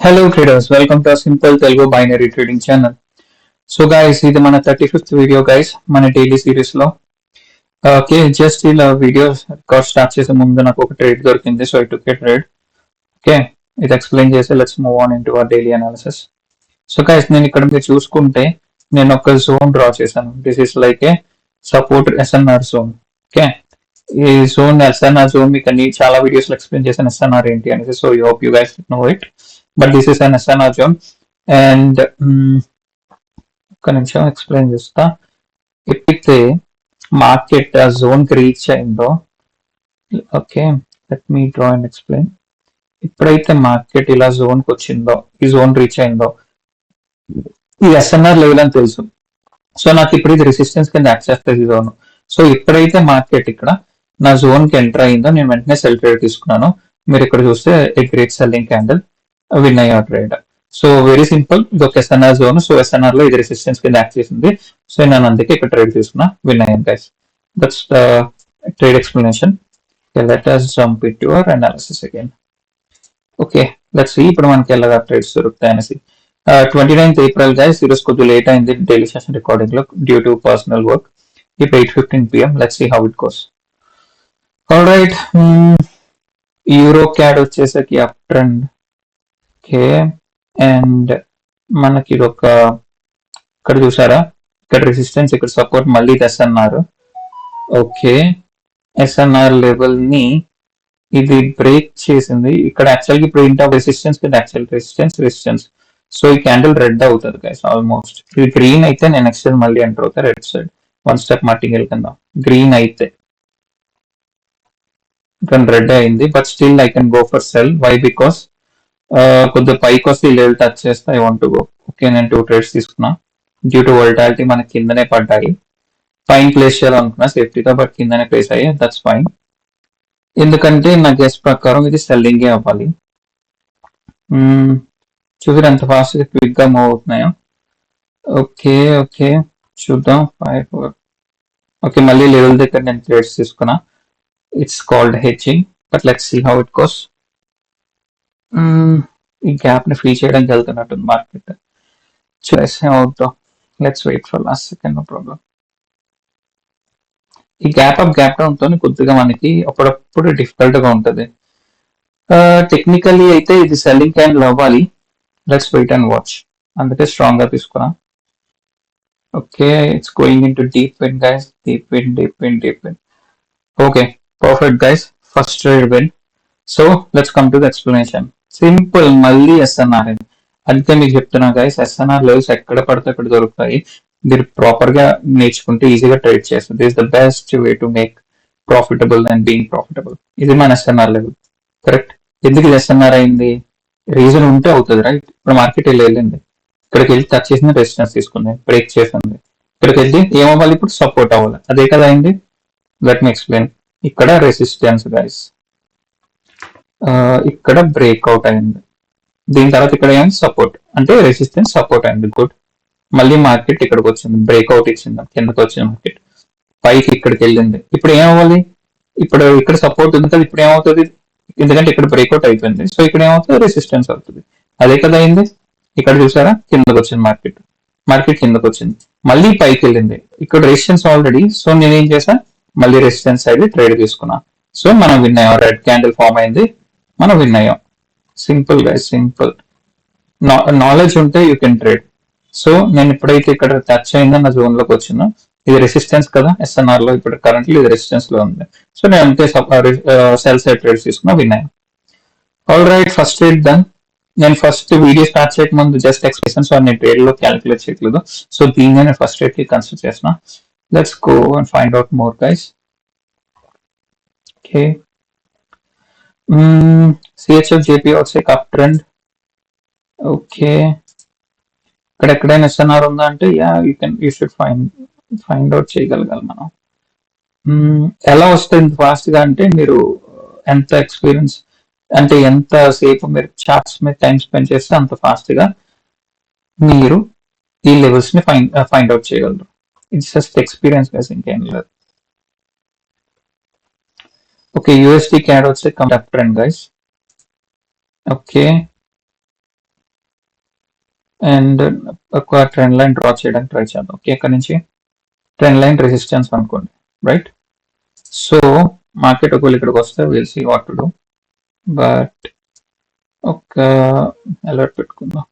Hello traders, welcome to a simple Telugu binary trading channel. So guys, ఇది మన 35th video guys, మన daily series లో. Okay, just ఇలా video record start చేసే ముందు నాకు ఒక ట్రేడ్ దొరికింది, so I took A trade. Okay, ఇది ఎక్స్ప్లెయిన్ చేసి let's move on into hour daily analysis. So guys, నేను ఇక్కడ మీరు చూసుకుంటే నేను ఒక జోన్ డ్రా చేశాను. This is like A support SNR zone. Okay, ఈ జోన్ ఎస్ఎన్ఆర్ జోన్ మీకు అన్ని చాలా వీడియోస్ లో ఎక్స్ప్లెయిన్ చేశాను ఎస్ఎన్ఆర్ ఏంటి అనేసి. So you hope you guys know it, but this is an SNR zone. And ఒక్క నిమిషం ఎక్స్ప్లెయిన్ చేస్తా. ఎప్పుడైతే మార్కెట్ ఆ జోన్ కి రీచ్ అయిందో, okay let me draw and explain. ఎప్పుడైతే మార్కెట్ ఇలా జోన్ కి వచ్చిందో, ఈ జోన్ రీచ్ అయిందో, ఇది ఎస్ఎన్ఆర్ లెవెల్ అని తెలుసు. సో నాకు ఇప్పుడు ఇది రెసిస్టెన్స్ కింద యాక్ట్ చేస్తుంది జోన్. సో ఎప్పుడైతే మార్కెట్ ఇక్కడ నా జోన్ కి ఎంటర్ అయిందో, నేను వెంటనే సెల్ ట్రేడ్ తీసుకున్నాను. మీరు ఇక్కడ చూస్తే a great selling candle, win అయ్యా ట్రేడ్. సో వెరీ సింపుల్, ఇది ఒక ఎస్ఎన్ఆర్ జోన్. సో ఎస్ఎన్ఆర్ లో ఇది రెసిస్టెన్స్ కింద యాక్ట్ చేసింది. సో నేను అందుకే ఇక్కడ ట్రేడ్ తీసుకున్నా, విన్ అయ్యాను guys. That's trade explanation. Let us jump into our analysis again. Okay, let's see ఇప్పుడు మనకి ఎలాగా ట్రేడ్స్ దొరుకుతాయి అనేసి. 29th ఏప్రిల్ గైస్, ఈరోజు కొద్దిగా లేట్ అయింది డైలీ సెషన్ రికార్డింగ్ లో డ్యూ టు పర్సనల్ వర్క్. ఇప్పుడు 8:15 PM, let's see how it goes. All right, euro CAD వచ్చేసరికి అప్ ట్రెండ్. ఓకే, అండ్ మనకి ఇది ఒక, ఇక్కడ చూసారా, ఇక్కడ రెసిస్టెన్స్, ఇక్కడ సపోర్ట్, మళ్ళీ ఇది ఎస్ఎన్ఆర్. ఓకే, ఎస్ఎన్ఆర్ లెవెల్ ని ఇది బ్రేక్ చేసింది. ఇక్కడ యాక్చువల్గా ఇప్పుడు ఇంట రెసిస్టెన్స్ కింద యాక్చువల్ రెసిస్టెన్స్. సో ఈ క్యాండిల్ రెడ్ అవుతుంది గైస్ ఆల్మోస్ట్. ఇది గ్రీన్ అయితే నేను నెక్స్ట్ మళ్ళీ ఎంటర్ అవుతా రెడ్ సైడ్, వన్ స్టెప్ మట్టికి వెళ్తుందా. గ్రీన్ అయితే ఇక్కడ రెడ్ అయింది, but still I can go for sell. Why? Because కొద్దిగా పైకి వస్తే ఈ లెవెల్ టచ్ చేస్తే I want to go. Okay, నేను 2 ట్రేడ్స్ తీసుకున్నా. డ్యూ టు వోల్టాలిటీ మనకి కిందనే పడ్డాయి. పైన ప్లేస్ చేయాలనుకున్నా సేఫ్టీగా, బట్ కిందనే ప్లేస్ అయ్యాయి. దట్స్ ఫైన్, ఎందుకంటే నా గెస్ ప్రకారం ఇది సెల్లింగే అవ్వాలి. చూసారు ఎంత ఫాస్ట్ గా క్విక్ గా మూవ్ అవుతున్నాయో. ఓకే ఓకే, చూద్దాం. 5 4. ఓకే, మళ్ళీ లెవెల్ దగ్గర నేను ట్రేడ్స్ తీసుకున్నా. It's called hedging, but let's see how it goes. ఈ గ్యాప్ ని ఫ్రీ చేయడానికి వెళ్తున్నట్టుంది మార్కెట్. అవుతాం, let's wait for last second, no problem. ఈ గ్యాప్ అప్ గ్యాప్ డౌన్ తో కొద్దిగా మనకి అప్పుడప్పుడు డిఫికల్ట్ గా ఉంటుంది. టెక్నికల్లీ అయితే ఇది సెల్లింగ్ క్యాండిల్ అవ్వాలి. లెట్స్ వెయిట్ అండ్ వాచ్, అందుకే స్ట్రాంగ్ గా తీసుకున్నా. Okay, it's going in to deep win guys, deep win. Okay, perfect guys, first trade win. So let's come to the explanation. Simple, మళ్ళీ SNR. అందుకే మీకు చెప్తున్నా guys, SNR levels ఎక్కడ పడితే అక్కడ దొరుకుతాయి. మీరు ప్రాపర్ గా నేర్చుకుంటే ఈజీగా ట్రేడ్ చేస్తారు. This the best way to make profitable and being profitable. ఇది మన ఎస్ఎన్ఆర్ లెవెల్. కరెక్ట్. ఎందుకు ఇది ఎస్ఎన్ఆర్ అయింది? రీజన్ ఉంటే అవుతుంది, రైట్? ఇప్పుడు మార్కెట్ వెళ్ళింది, ఇక్కడికి వెళ్ళి టచ్ చేసింది, రెసిస్టెన్స్ తీసుకుంది, బ్రేక్ చేసింది. ఇక్కడికి వెళ్ళి ఏమవ్వాలి? ఇప్పుడు సపోర్ట్ అవ్వాలి. అదే కదా అయింది. Let me explain. ఇక్కడ రెసిస్టెన్స్ గైస్, ఇక్కడ బ్రేక్అవుట్ అయింది. దీని తర్వాత ఇక్కడ ఏమైంది? సపోర్ట్. అంటే రెసిస్టెన్స్ సపోర్ట్ అయింది. గుడ్. మళ్ళీ మార్కెట్ ఇక్కడికి వచ్చింది, బ్రేక్అవుట్ ఇచ్చింది, కిందకి వచ్చింది మార్కెట్, పైకి ఇక్కడికి వెళ్ళింది. ఇప్పుడు ఏమవ్వాలి? ఇప్పుడు ఇక్కడ సపోర్ట్ ఉంది కదా, ఇప్పుడు ఏమవుతుంది? ఎందుకంటే ఇక్కడ బ్రేక్అవుట్ అయిపోయింది, సో ఇక్కడ ఏమవుతుంది? రెసిస్టెన్స్ అవుతుంది. అదే కదా అయింది. ఇక్కడ చూసారా, కిందకి వచ్చింది మార్కెట్ కిందకి వచ్చింది, మళ్ళీ పైకి వెళ్ళింది. ఇక్కడ రెసిస్టెన్స్ ఆల్రెడీ. సో నేనేం చేశా? మళ్ళీ రెసిస్టెన్స్ సైడ్ ట్రేడ్ తీసుకున్నా. సో మనం విన్ అయ్యాం. రెడ్ క్యాండిల్ ఫామ్ అయింది, మనం విన్ అయ్యాం. సింపుల్ గా, సింపుల్. నాలెడ్జ్ ఉంటే యూ కెన్ ట్రేడ్. సో నేను ఎప్పుడైతే ఇక్కడ టచ్ అయిందో నా జోన్ లోకి వచ్చినా, ఇది రెసిస్టెన్స్ కదా ఎస్ఎన్ఆర్ లో, ఇప్పుడు కరెంట్లీ ఇది రెసిస్టెన్స్ లో ఉంది. సో నేను అంతే సెల్ సైడ్ ట్రేడ్స్ తీసుకున్నా, విన్ అయ్యాను. All right, first trade done. నేను ఫస్ట్ వీడియో స్టార్ట్ చేయక ముందు జస్ట్ ఎక్స్ప్రెషన్, సో నేను ట్రేడ్ లో క్యాలిక్యులేట్ చేయట్లేదు. సో దీన్ని నేను ఫస్ట్ ట్రేడ్ కి కన్సిడర్ చేసిన. Let's go and find out more guys. Okay, CHF JP also up trend. Okay, ఇక్కడ ఎక్కడైనా ఎస్ఎన్ఆర్ ఉందా అంటే యూ షుడ్ ఫైండ్ అవుట్ చేయగలగాలి మనం. ఎలా వస్తుంది ఫాస్ట్ గా అంటే, మీరు ఎంత ఎక్స్పీరియన్స్ అంటే ఎంత సేపు మీరు చార్ట్స్ మీద టైం స్పెండ్ చేస్తే అంత ఫాస్ట్ గా మీరు ఈ లెవెల్స్ ని ఫైండ్ అవుట్ చేయగలరు. ఇట్స్ జస్ట్ ఎక్స్పీరియన్స్ గైస్, ఇంకేం లేదు. ఓకే, యూఎస్డి క్యాడ్ వచ్చి up trend guys. Okay, and ఒక ట్రెండ్ లైన్ డ్రా చేయడానికి ట్రై చేద్దాం. ఓకే, ఇక్కడ నుంచి ట్రెండ్ లైన్ రెసిస్టెన్స్ అనుకోండి, రైట్? సో మార్కెట్ ఒకవేళ ఇక్కడికి వస్తే will see what to do. But ఒక అలర్ట్ పెట్టుకుందాం.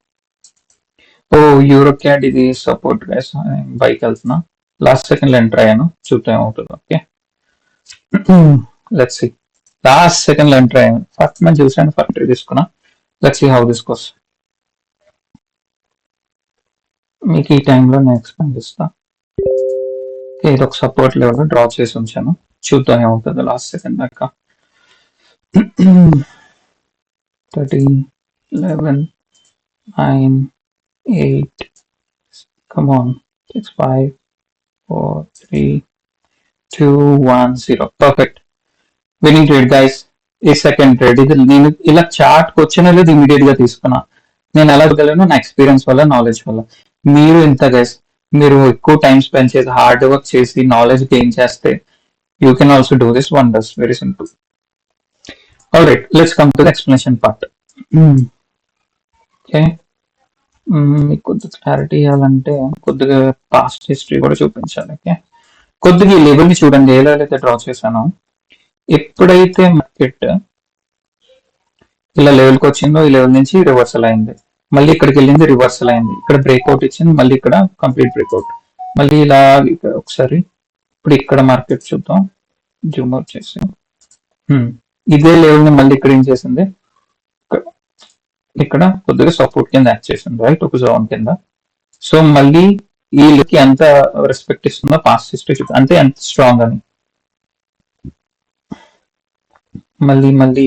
ఓ యూరో క్యాడ్ ఇది సపోర్ట్ గైస్, బైక్ వెళ్తున్నా. లాస్ట్ సెకండ్ లో ఎంటర్ అయ్యాను, చూద్దాం ఏమవుతుందో. Okay, let's see. Last second లో ఎంటర్ అయ్యాను, ఫస్ట్ మనం చూసాను, ఫస్ట్ తీసుకున్నా. Let's see how this goes. మీకు ఈ టైంలో నేను ఎక్స్ప్లెయిన్ చేస్తా. ఇది ఒక సపోర్ట్ లెవెల్ డ్రా చేసి ఉంచాను, చూద్దాం ఏమవుతుందో లాస్ట్ సెకండ్ దాకా. 13, 11, 9, 8, come on, 6, 5, 4, 3, 2, 1, 0. Perfect, winning trade guys. ఈ సెకండ్ ట్రేడ్ ఇది నేను ఇలా చార్ట్ వచ్చిన లేదు ఇమీడియట్ గా తీసుకున్నా. నేను ఎలా చూడగలను? నా ఎక్స్పీరియన్స్ వల్ల, నాలెడ్జ్ వల్ల. మీరు ఇంత గైస్, మీరు ఎక్కువ టైం స్పెండ్ చేసి హార్డ్ వర్క్ చేసి నాలెడ్జ్ గెయిన్ చేస్తే you can also do this wonders. Very simple. Alright, let's come to the explanation part. Okay, మీకు కొద్దిగా క్లారిటీ ఇవ్వాలంటే కొద్దిగా పాస్ట్ హిస్టరీ కూడా చూపించాలి. ఓకే, కొద్దిగా ఈ లెవెల్ ని చూడండి, ఎలా అయితే డ్రా చేశానో. ఎప్పుడైతే మార్కెట్ ఇలా లెవెల్కి వచ్చిందో, ఈ లెవెల్ నుంచి రివర్సల్ అయింది, మళ్ళీ ఇక్కడికి వెళ్ళింది, రివర్సల్ అయింది, ఇక్కడ బ్రేక్అవుట్ ఇచ్చింది, మళ్ళీ ఇక్కడ కంప్లీట్ బ్రేక్అవుట్, మళ్ళీ ఇలా ఒకసారి. ఇప్పుడు ఇక్కడ మార్కెట్ చూద్దాం, జూమ్ అవుట్ చేసి. ఇదే లెవెల్ ని మళ్ళీ ఇక్కడ ఏం చేసింది, ఇక్కడ కొద్దిగా సపోర్ట్ కింద యాక్ట్ చేసింది, రైట్? ఒక జోన్ కింద. సో మళ్ళీ ఈ లుక్ ఎంత రెస్పెక్ట్ ఇస్తుందో పాస్ట్ హిస్టరీ చూద్దాం, అంటే ఎంత స్ట్రాంగ్ అని. మళ్ళీ మళ్ళీ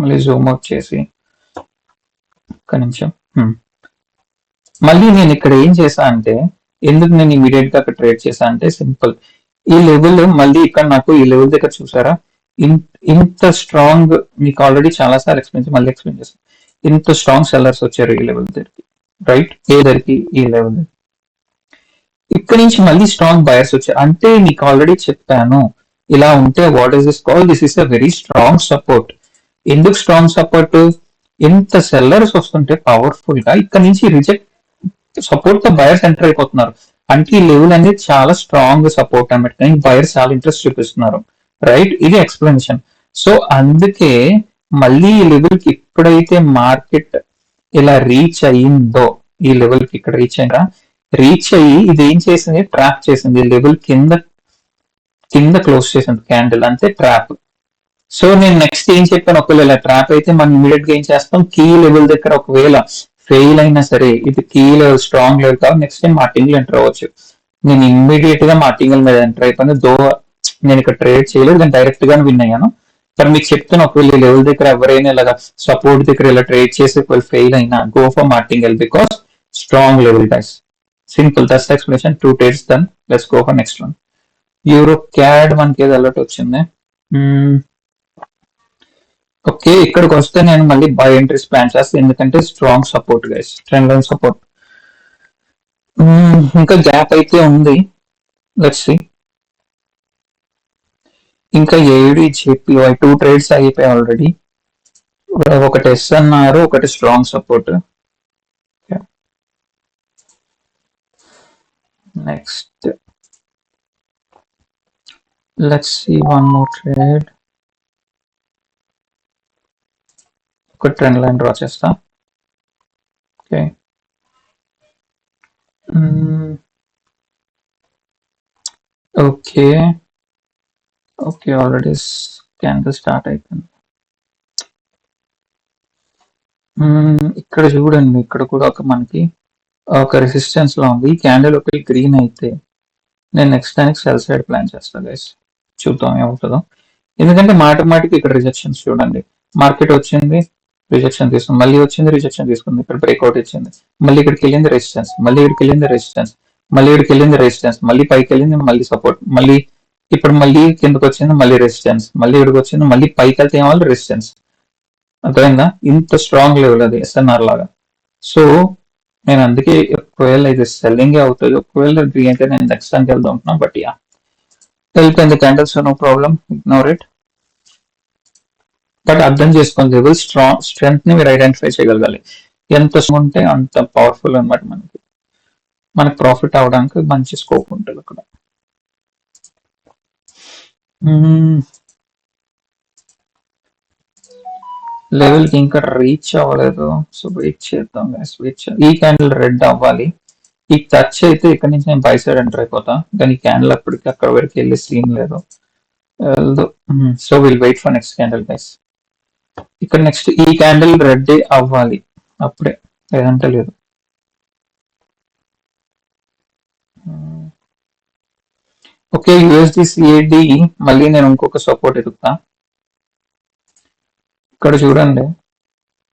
మళ్ళీ జూమ్ అవుట్ చేసి ఒక్క నిమిషం. మళ్ళీ నేను ఇక్కడ ఏం చేశా అంటే, ఎందుకు నేను ఇమీడియట్ గా అక్కడ ట్రేడ్ చేశా అంటే సింపుల్. ఈ లెవెల్ మళ్ళీ ఇక్కడ నాకు ఈ లెవెల్ దగ్గర చూసారా, ఇంత స్ట్రాంగ్, మీకు ఆల్రెడీ చాలా సార్లు మళ్ళీ ఎక్స్ప్లెయిన్ చేస్తాను. ఇంత స్ట్రాంగ్ సెల్లర్స్ వచ్చారు ఈ లెవెల్ దగ్గరికి, రైట్? ఏ దగ్గరికి? ఈ లెవెల్. ఇక్కడ నుంచి మళ్ళీ స్ట్రాంగ్ బయర్స్ వచ్చారు, అంటే మీకు ఆల్రెడీ చెప్పాను ఇలా ఉంటే what is this call, this is a very strong support. ఎందుకు స్ట్రాంగ్ సపోర్ట్? ఇంత సెల్లర్స్ వస్తుంటే పవర్ఫుల్ గా ఇక్కడ నుంచి రిజెక్ట్ సపోర్ట్ తో బయర్స్ ఎంటర్ అయిపోతున్నారు, అంటే ఈ లెవెల్ అనేది చాలా స్ట్రాంగ్ సపోర్ట్ అన్నమాట, కానీ బయర్స్ చాలా ఇంట్రెస్ట్ చూపిస్తున్నారు, రైట్? ఇది ఎక్స్ప్లెనేషన్. సో అందుకే మళ్ళీ ఈ లెవెల్ కి ఎప్పుడైతే మార్కెట్ ఇలా రీచ్ అయ్యిందో, ఈ లెవెల్ కి ఇక్కడ రీచ్ అయ్యి ఇది ఏం చేసింది, ట్రాప్ చేసింది, లెవెల్ కింద క్లోజ్ చేసింది క్యాండిల్, అంతే ట్రాప్. సో నేను నెక్స్ట్ ఏం చెప్పాను, ఒకవేళ ట్రాప్ అయితే మనం ఇమీడియట్ గా ఏం చేస్తాం, కీ లెవెల్ దగ్గర ఒకవేళ ఫెయిల్ అయినా సరే, ఇది కీ లెవెల్ స్ట్రాంగ్ లెవెల్ కాదు, నెక్స్ట్ టైం మార్టింగ్ ఎంటర్ అవ్వచ్చు. నేను ఇమ్మీడియట్ గా మార్టింగ్ మీద ఎంటర్ అయిపోయింది, దో నేను ఇక్కడ ట్రేడ్ చేయలేదు, నేను డైరెక్ట్ గా విన్ అయ్యాను. కానీ మీకు చెప్తాను, ఒకవేళ ఈ లెవెల్ దగ్గర ఎవరైనా ఇలాగా సపోర్ట్ దగ్గర ఇలా ట్రేడ్ చేసి ఒకవేళ ఫెయిల్ అయినా, go for martingale because strong level guys. Simple, that's explanation. 2 trades done, let's go for next one. Euro CAD మనకి ఏదో అలర్ట్ వచ్చింది. ఓకే, ఇక్కడికి వస్తే నేను మళ్ళీ బై ఎంట్రీస్ ప్లాన్ చేస్తాను, ఎందుకంటే strong support guys, trend line support. ఇంకా గ్యాప్ అయితే ఉంది, లెట్స్ సీ. ఇంకా ఏడి జేపీవై 2 ట్రేడ్స్ అయిపోయాయి ఆల్రెడీ. ఒకటి ఎస్ అన్నారు, ఒకటి strong support. Next let's see one more trade. ఒక ట్రెండ్ లైన్ డ్రా చేస్తా. Okay, okay okay, already candle start అయిపోయింది. ఇక్కడ చూడండి, ఇక్కడ కూడా ఒక మనకి ఒక రెసిస్టెన్స్ లో ఉంది. ఈ క్యాండిల్ ఒకటి గ్రీన్ అయితే నేను నెక్స్ట్ దానికి సెల్ సైడ్ ప్లాన్ చేస్తాను గైస్, చూద్దాం ఏమవుతుందో. ఎందుకంటే మాటికి ఇక్కడ రిజెక్షన్స్ చూడండి, మార్కెట్ వచ్చింది, రిజెక్షన్ తీసుకుంది, మళ్ళీ వచ్చింది, రిజెక్షన్ తీసుకుంది, ఇక్కడ బ్రేక్అవుట్ ఇచ్చింది, మళ్ళీ ఇక్కడికి వెళ్ళింది రెసిస్టెన్స్, మళ్ళీ ఇక్కడికి వెళ్ళింది రెసిస్టెన్స్, మళ్ళీ ఇక్కడికి వెళ్ళింది రెసిస్టెన్స్, మళ్ళీ పైకి వెళ్ళింది, మళ్ళీ సపోర్ట్, మళ్ళీ ఇప్పుడు మళ్ళీ కిందకి వచ్చింది, మళ్ళీ రెసిస్టెన్స్, మళ్ళీ ఇక్కడికి వచ్చింది, మళ్ళీ పైకి వెళ్తే ఏమో రెసిస్టెన్స్. అర్థమైందా? ఇంత స్ట్రాంగ్ లెవెల్ అది ఎస్ఎన్ఆర్ లాగా. సో నేను అందుకే ఒకవేళ ఇది సెల్లింగ్ అవుతుంది, ఒకవేళ అయితే నేను నెక్స్ట్ టైంకి వెళ్దాం అనుకున్నాను. బట్ యా, వెళ్ళిపోయింది candles, no problem, ignore it. But అర్థం చేసుకోండి, లెవెల్ స్ట్రెంగ్త్ ని మీరు ఐడెంటిఫై చేయగలగాలి. ఎంత ఉంటే అంత పవర్ఫుల్ అనమాట మనకి ప్రాఫిట్ అవడానికి మంచి స్కోప్ ఉంటుంది అక్కడ. లెవెల్ కి ఇంకా రీచ్ అవ్వలేదు, సో వెయిట్ చేద్దాం ఈ క్యాండిల్ రెడ్ అవ్వాలి. ఈ టచ్ అయితే ఇక్కడ నుంచి నేను బై సైడ్ ఎంటర్ అయిపోతా, కానీ ఈ క్యాండిల్ అప్పటికి అక్కడ వరకు వెళ్ళే సీన్ లేదు. So will wait for next candle guys. ఇక్కడ నెక్స్ట్ ఈ క్యాండిల్ రెడ్ అవ్వాలి అప్పుడే, లేదంటే లేదు. ఓకే, యూఎస్డి సిఏడి మళ్ళీ నేను ఇంకొక సపోర్ట్ ఎదుగుతా. ఇక్కడ చూడండి,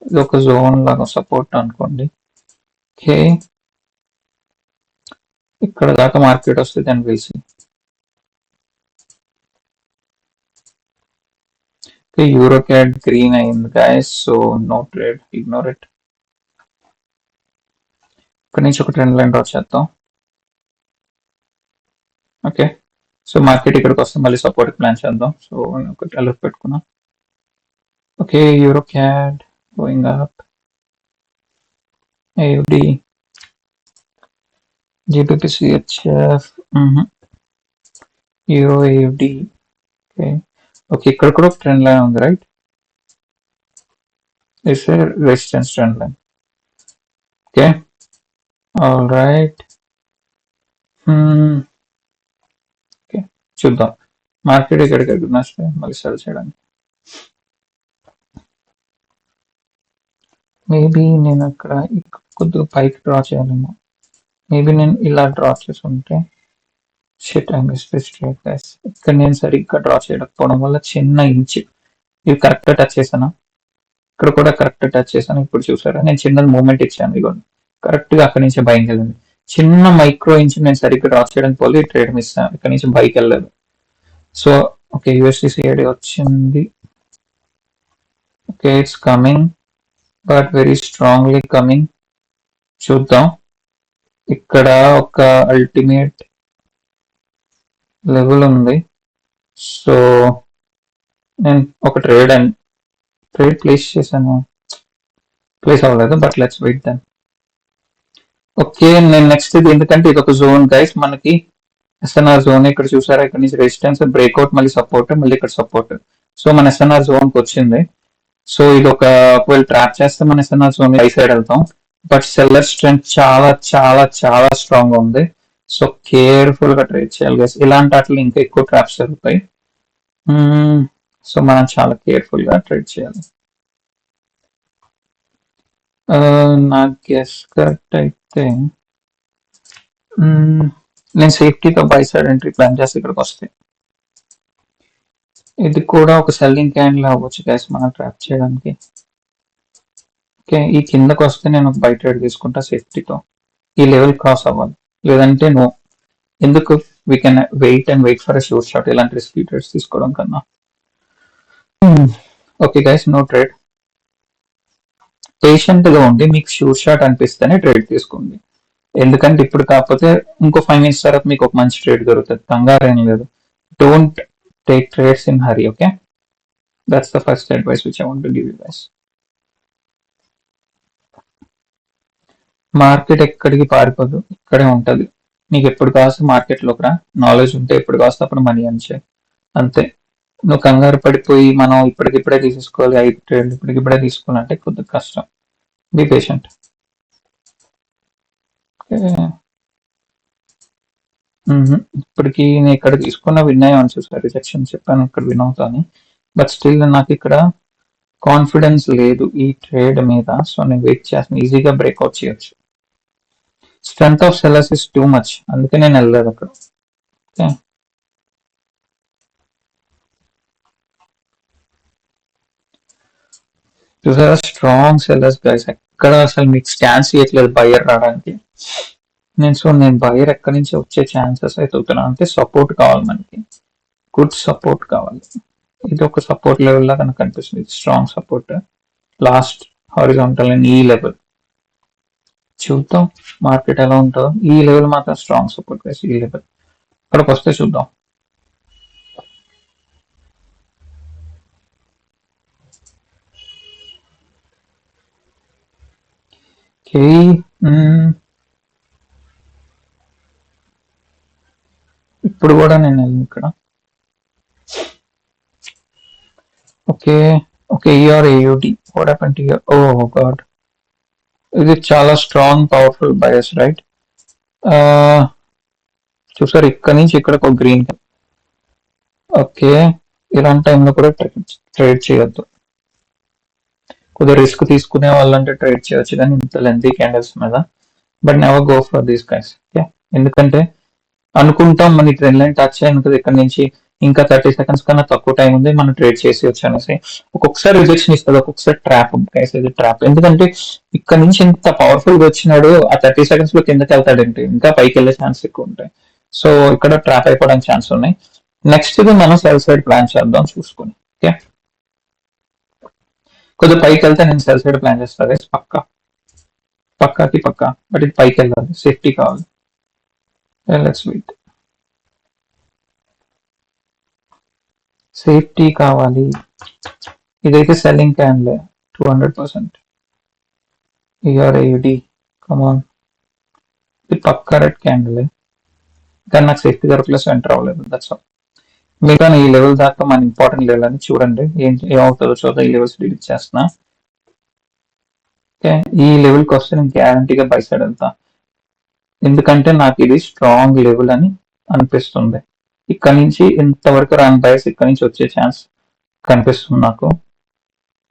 ఇది ఒక జోన్ లాగా సపోర్ట్ అనుకోండి. ఓకే, ఇక్కడ దాకా మార్కెట్ వస్తుంది అని వేసి యూరో క్యాడ్ గ్రీన్ అయింది guys, so no trade, ignore it. ఇక్కడ నుంచి ఒక ట్రెండ్ లైన్ డ్రా చేద్దాం. ఓకే, సో మార్కెట్ ఇక్కడికి వస్తే మళ్ళీ సపోర్ట్ ప్లాన్ చేద్దాం. సో ఒకటి అలర్ట్ పెట్టుకున్నాం. Okay, euro CAD going up, AUD, GBP CHF, euro AUD. Okay okay, ఇక్కడ కూడా ఒక ట్రెండ్ లైన్ ఉంది right, it's a resistance trend line. Okay, all right. Okay, చూద్దాం మార్కెట్ ఎక్కడికి నచ్చితే మళ్ళీ సెల్ చేయడానికి. మేబీ నేను అక్కడ కొద్దిగా పైకి డ్రా చేయాలేమో, మేబీ నేను ఇలా డ్రా చేసుకుంటే shit I miss this trade guys. ఇక్కడ నేను సరిగ్గా డ్రా చేయకపోవడం వల్ల చిన్న ఇంచ్ ఇది కరెక్ట్ టచ్ చేశాను, ఇక్కడ కూడా కరెక్ట్ టచ్ చేశాను. ఇప్పుడు చూసారా నేను చిన్న మూమెంట్ ఇచ్చాను, ఇదిగోండి కరెక్ట్ గా అక్కడి నుంచి బైక్ వెళ్ళింది. చిన్న మైక్రో ఇంచ్ నేను సరిగ్గా డ్రా చేయడానికి పోలి ట్రేడ్ మిస్ అయ్యాను, ఇక్కడ నుంచి బైక్ వెళ్ళలేదు. సో ఓకే, యూఎస్డిసిఐడి వచ్చింది. Okay, it's coming but very strongly coming. చూద్దాం, ఇక్కడ ఒక అల్టిమేట్ లెవెల్ ఉంది. సో నేను ఒక ట్రేడ్ ప్లేస్ చేశాను, ప్లేస్ అవ్వలేదు, but let's wait then. Okay, నేను నెక్స్ట్ ఇది ఎందుకంటే ఇది ఒక జోన్ గైస్, మనకి ఎస్ఎన్ఆర్ జోన్ ఇక్కడ చూసారా, ఇక్కడ నుంచి రెసిస్టెన్స్ బ్రేక్అవుట్, మళ్ళీ సపోర్ట్, మళ్ళీ ఇక్కడ సపోర్ట్. సో మన ఎస్ఎన్ఆర్ జోన్ కి వచ్చింది. సో ఇది ఒకవేళ ట్రాప్ చేస్తే మన ఎస్ఎన్ఆర్ జోన్ పై సైడ్ వెళ్తాం, బట్ సెల్లర్ స్ట్రెంత్ చాలా చాలా చాలా స్ట్రాంగ్ గా ఉంది. సో కేర్ఫుల్ గా ట్రేడ్ చేయాలి గైస్, ఇలాంటి వాటిలో ఇంకా ఎక్కువ ట్రాప్స్ జరుగుతాయి. సో మనం చాలా కేర్ఫుల్ గా ట్రేడ్ చేయాలి. నా గెస్ కరెక్ట్ అయితే నేను సేఫ్టీతో బై సైడ్ ఎంట్రీ ప్లాన్ చేసి ఇక్కడికి వస్తే ఇది కూడా ఒక సెల్లింగ్ క్యాండిల్ అవ్వచ్చు గైస్ మనం ట్రాప్ చేయడానికి. ఓకే, ఈ కిందకు వస్తే నేను ఒక బై ట్రేడ్ తీసుకుంటా సేఫ్టీతో, ఈ లెవెల్ క్రాస్ అవ్వాలి, లేదంటే నో. ఎందుకు, we can wait for a sure shot, ఇలాంటి రిస్కీ ట్రేడ్స్ తీసుకోవడం కన్నా. Okay guys, no trade. Patient గా ఉండి మీకు షూర్ షాట్ అనిపిస్తేనే ట్రేడ్ తీసుకోండి, ఎందుకంటే ఇప్పుడు కాకపోతే ఇంకో 5 minutes తర్వాత మీకు ఒక మంచి ట్రేడ్ దొరుకుతుంది, కంగారు ఏం లేదు. Don't take trades in hurry. Okay, that's the first advice which I want to give you guys. Market ఎక్కడికి పారిపోదు, ఇక్కడే ఉంటది. నీకు ఎప్పుడు కావాల్సిన మార్కెట్లోకి రా, నాలెడ్జ్ ఉంటే ఎప్పుడు కావస్తే అప్పుడు మనీ అంచే, అంతే. నువ్వు కంగారు పడిపోయి మనం ఇప్పటికిప్పుడే తీసేసుకోవాలి, 5 ట్రేడ్లు ఇప్పటికిప్పుడే తీసుకోవాలంటే కొద్దిగా కష్టం. Be patient. ఇప్పటికి నేను ఇక్కడ తీసుకున్న విన్ అయ్యాను చూసారు, రిజెక్షన్ చెప్పాను ఇక్కడ విన్ అవుతాను, బట్ స్టిల్ నాకు ఇక్కడ కాన్ఫిడెన్స్ లేదు ఈ ట్రేడ్ మీద. సో నేను వెయిట్ చేస్తాను, ఈజీగా బ్రేక్అవుట్ చేయొచ్చు. Strength of sellers is too much, అందుకే నేను వెళ్ళలేదు అక్కడ. ఓకే, చూసారా స్ట్రాంగ్ సెల్లర్స్ గైస్, ఎక్కడ అసలు మీకు స్కాన్స్ చేయట్లేదు బయర్ రావడానికి. నేను బయర్ ఎక్కడి నుంచి వచ్చే ఛాన్సెస్ అయితే అవుతున్నాను అంటే సపోర్ట్ కావాలి మనకి, గుడ్ సపోర్ట్ కావాలి. ఇది ఒక సపోర్ట్ లెవెల్ లాగా నాకు కనిపిస్తుంది, strong support last horizontal and ఈ లెవెల్. చూద్దాం మార్కెట్ ఎలా ఉంటుందో, ఈ లెవెల్ మాత్రం స్ట్రాంగ్ సపోర్ట్ గైస్, ఈ లెవెల్ ఇక్కడికి వస్తే చూద్దాం. ఓకే. ఇప్పుడు కూడా నేను ఇక్కడ okay. Okay. ER AUD what happen to here? Oh God, ఇది చాలా స్ట్రాంగ్ పవర్ఫుల్ బయస్ రైట్. చూసారు ఇక్కడ నుంచి ఇక్కడ ఒక గ్రీన్. ఓకే, ఇలాంటి టైంలో కూడా ట్రేడ్ చేయొద్దు. కొద్దిగా రిస్క్ తీసుకునే వాళ్ళంటే ట్రేడ్ చేయొచ్చు కానీ ఇంత లెంతీ క్యాండిల్స్ మీద. But never go for these guys. Okay, ఎందుకంటే అనుకుంటాం మన ట్రెండ్ లైన్ టచ్ అయింది కదా ఇక్కడ నుంచి, ఇంకా 30 seconds కన్నా తక్కువ టైం ఉంది మనం ట్రేడ్ చేసేయచ్చు అనేసి. ఒక్కొక్కసారి రిజెక్షన్ ఇస్తుంది, ఒక్కొక్కసారి ట్రాప్ గైస్, ఇది ట్రాప్. ఎందుకంటే ఇక్కడ నుంచి ఇంత పవర్ఫుల్ గా వచ్చినాడు, ఆ 30 seconds లో కిందకి వెళ్తాడంటే ఇంకా పైకి వెళ్ళే ఛాన్స్ ఎక్కువ ఉంటాయి. సో ఇక్కడ ట్రాప్ అయిపోవడానికి ఛాన్స్ ఉన్నాయి. నెక్స్ట్ ఇది మనం సెల్ సైడ్ ప్లాన్ చేద్దాం చూసుకుని. ఓకే, కొద్దిగా పైకి వెళ్తే నేను సెల్ సైడ్ ప్లాన్ చేస్తా గైస్, పక్కా పక్కాకి పక్కా. బట్ ఇది పైకి వెళ్ళాలి, సేఫ్టీ కావాలి. లెట్స్ వెయిట్, సేఫ్టీ కావాలి. ఇదైతే సెల్లింగ్ క్యాన్లే 200%. ఈఆర్ఐడి కమాన్, ఇది పక్కా రెడ్ క్యాండిల్. కానీ నాకు సేఫ్టీ దొరకలేదు, ఎంటర్ అవ్వలేదు. That's all. మిగతా ఈ లెవెల్ దాకా మన ఇంపార్టెంట్ లెవెల్ అని చూడండి, ఏమవుతుందో చూద్దాం. ఈ లెవెల్స్ డిలీట్ చేస్తున్నా. ఓకే, ఈ లెవెల్కి వస్తే నేను గ్యారంటీగా బై సైడ్ వెళ్తా, ఎందుకంటే నాకు ఇది స్ట్రాంగ్ లెవెల్ అని అనిపిస్తుంది. ఇక్కడ నుంచి ఇంతవరకు రాని బయస్ ఇక్కడ నుంచి వచ్చే ఛాన్స్ కనిపిస్తుంది నాకు.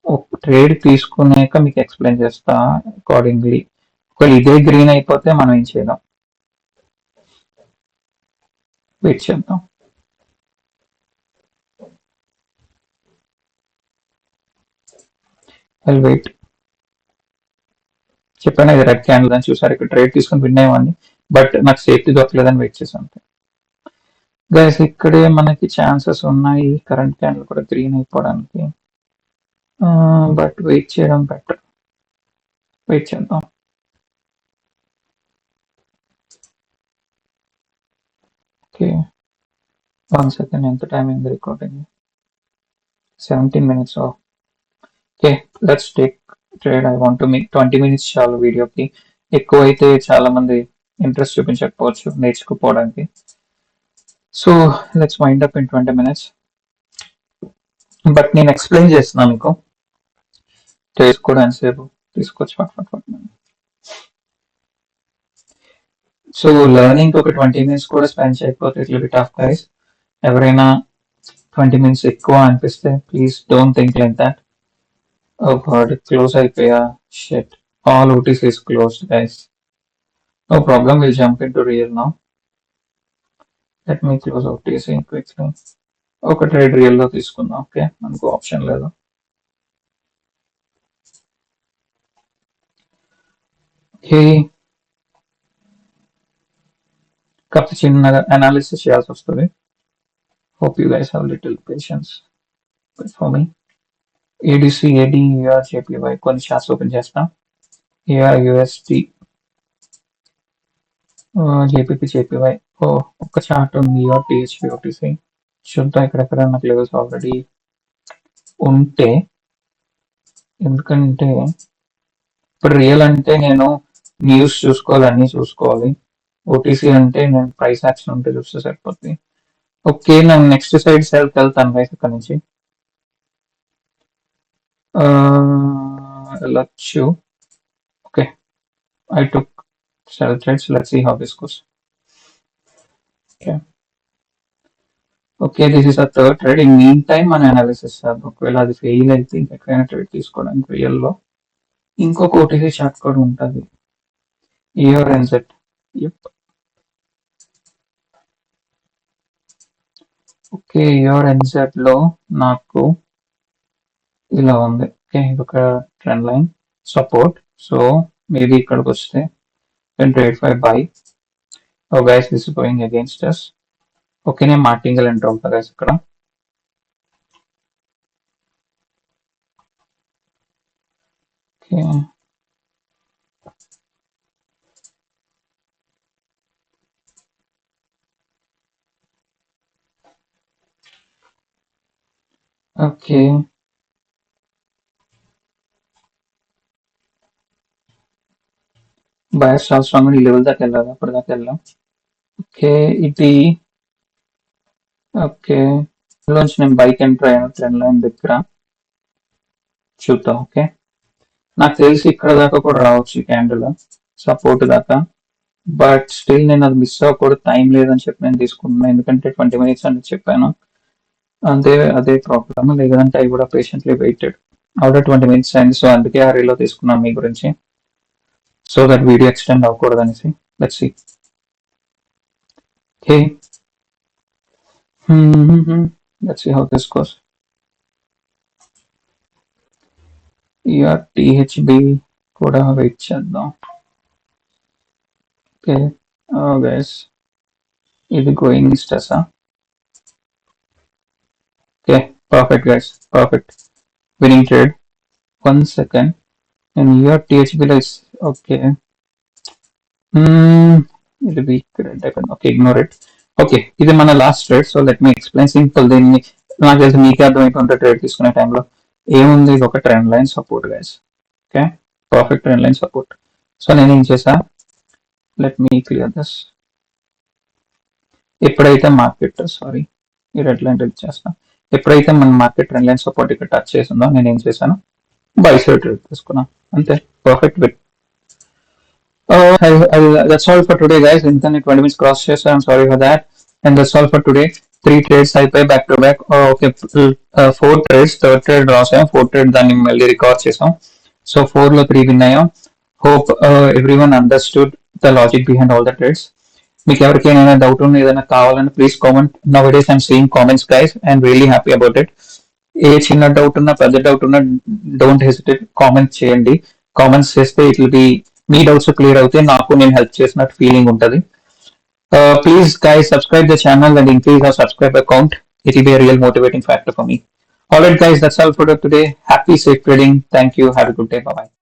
ఒక ట్రేడ్ తీసుకున్నాక మీకు ఎక్స్ప్లెయిన్ చేస్తా అకార్డింగ్లీ. ఒకవేళ ఇదే గ్రీన్ అయిపోతే మనం ఏం చేద్దాం, వెయిట్ చేద్దాం. వెయిట్, చెప్పాను ఇది రెడ్ క్యాండిల్ అని. చూసారు ఇక్కడ ట్రేడ్ తీసుకుని విన్ అయ్యేవాడిని, బట్ నాకు సేఫ్టీ దొరకలేదని వెయిట్ చేసాను అంతే. గైస్ ఇక్కడే మనకి ఛాన్సెస్ ఉన్నాయి కరెంట్ క్యాండిల్ కూడా గ్రీన్ అయిపోవడానికి, బట్ వెయిట్ చేయడం బెటర్. వెయిట్ చేద్దాం. ఓకే, 1 second, ఎంత టైం అయింది recording? 17 minutes. Okay, let's take trade. I want to make 20 minutes చాలు వీడియోకి. ఎక్కువ అయితే చాలా మంది ఇంట్రెస్ట్ చూపించకపోవచ్చు నేర్చుకోపోవడానికి. So let's wind up in 20 minutes. But నేను ఎక్స్ప్లెయిన్ చేస్తున్నాను మీకు, చేసుకోవడానికి సేపు తీసుకోవచ్చు ఫట్ ఫట్ ఫట్. సో లెర్నింగ్ ఒక 20 minutes కూడా స్పెండ్ చేయకపోతే ఇట్లా బిట్ ఆఫ్ గైస్. ఎవరైనా 20 minutes ఎక్కువ అనిపిస్తే please don't think like that. Oh God, close అయిపోయా. Shit, all OTC is closed guys. No problem, will jump in to real now. Let me close OTC quickly. ఒక trade real లో తీసుకుందాం. Okay, మనకు option లేదు. Okay, కాకపోతే చిన్నగా analysis చేయాల్సి వస్తుంది. Hope you guys have little patience for me. ADC ADR JPY కొన్ని చార్ట్స్ ఓపెన్ చేస్తాం. AR USD, JPP JPY. Oh ఒక్క చార్ట్ ఉంది, ఈఆర్ టీహెచ్పి ఓటీసీ. చూద్దాం ఇక్కడెక్కడ నాకు లెవెల్స్ ఆల్రెడీ ఉంటే. ఎందుకంటే ఇప్పుడు రియల్ అంటే నేను న్యూస్ చూసుకోవాలి, అన్ని చూసుకోవాలి. ఓటీసీ అంటే నేను ప్రైస్ యాక్షన్ ఉంటే చూస్తే సరిపోతుంది. ఓకే, నేను నెక్స్ట్ సైడ్ సెల్కి వెళ్తాను గైస్ ఇక్కడ నుంచి. వెళ్ళొచ్చు. Okay, I took sell trades. Let's see how this goes. Okay. Okay, this is a third trade. In meantime, మన అనాలిసిస్ ఒకవేళ అది ఫెయిల్ అయితే ఇంకెక్కడైనా ట్రేడ్ తీసుకోవడానికి రియల్లో ఇంకొక ఓటీసీ చార్ట్ కూడా ఉంటుంది, ER NZ. Okay, ER NZ లో నాకు ఇలా ఉంది. ఓకే, ఇది ఒక trend line support. So maybe ఇక్కడికి వస్తే ట్రేడ్ ఫై బై. Oh guys, this is going against us. Okay, నేను మార్టింగల్ ఎంటర్ అవుతా గైస్ ఇక్కడ. ఓకే, ఓకే, బయర్స్ చాలా స్ట్రాంగ్ ఈ లెవెల్ దాకా వెళ్ళాలి, అప్పటి దాకా వెళ్ళాం. ఓకే ఇది ఓకే లోంచి నేను బైక్ ఎంటర్ అయ్యాను ట్రెండ్ లైన్ దగ్గర చూద్దాం. ఓకే నాకు తెలిసి ఇక్కడ దాకా కూడా రావచ్చు ఈ క్యాండిల్ సపోర్ట్ దాకా, బట్ స్టిల్ నేను అది మిస్ అవ్వకూడదు, టైం లేదని చెప్పి నేను తీసుకున్నాను, ఎందుకంటే 20 minutes అని చెప్పాను. అదే ప్రాబ్లమ్, లేదంటే అవి కూడా పేషెంట్లీ వెయిటెడ్. ఆల్రెడీ 20 minutes అయింది, సో అందుకే ఆ రీలో తీసుకున్నాను మీ గురించి, సో దట్ వీడియో ఎక్స్టెండ్ అవ్వకూడదు అనేసి. Let's see. Okay let's see how this goes. ఇయర్ టీహెచ్బి కూడా వెయిట్ చేద్దాం. ఓకే గైస్ ఇది గోయింగ్ స్టెసా. Okay perfect guys, perfect winning trade. 1 second and your THB is okay. It'll be correct. Okay, ignore it. Okay, ఇది మన last trade, so let me explain simple. దీన్ని నాకు తెలిసి మీకే అర్థమైపోతుంటే ట్రేడ్ తీసుకునే టైంలో ఏముంది, ఇది ఒక trend line support guys. Okay perfect trend line support. So నేను ఏం చేసా, లెట్ మీ క్లియర్ దిస్. ఎప్పుడైతే మార్కెట్ సారీ ఈ రెడ్ లైన్ టచ్ చేస్తా, ఎప్పుడైతే మన మార్కెట్ ట్రెండ్ లైన్ సపోర్ట్ ఇక్కడ టచ్ చేసిందో నేను ఏం చేశాను, బై సైడ్ ట్రేడ్ తీసుకున్నా అంతే. Perfect with. That's all for today, guys. Internet 20 minutes cross chest. I'm sorry for that. And that's all for today. 3 trades I pay back to back. Okay, 4 trades. Third trade loss. 4 trade దాన్ని మళ్ళీ record చేసాం. So 4 లో 3 win అయ్యాం. Hope everyone understood the logic behind all the trades. మీకు ఎవరికైనా doubt ఉన్నా ఏదైనా కావాలని please comment. Nowadays I'm seeing comments, guys, and really happy about it. ఏ చిన్న డౌట్ ఉన్నా పెద్ద డౌట్ ఉన్నా డోంట్ హెసిటేట్, కామెంట్ చేయండి. కామెంట్స్ చేస్తే it will be me doubts clear అవుతాయి, నాకు నేను హెల్ప్ చేసినట్టు ఫీలింగ్ ఉంటుంది. Please guys subscribe the channel and increase hour subscriber count. It will be a real motivating factor for me. All right, guys, that's all for today. Happy safe trading. Thank you. Have a good day. Bye bye.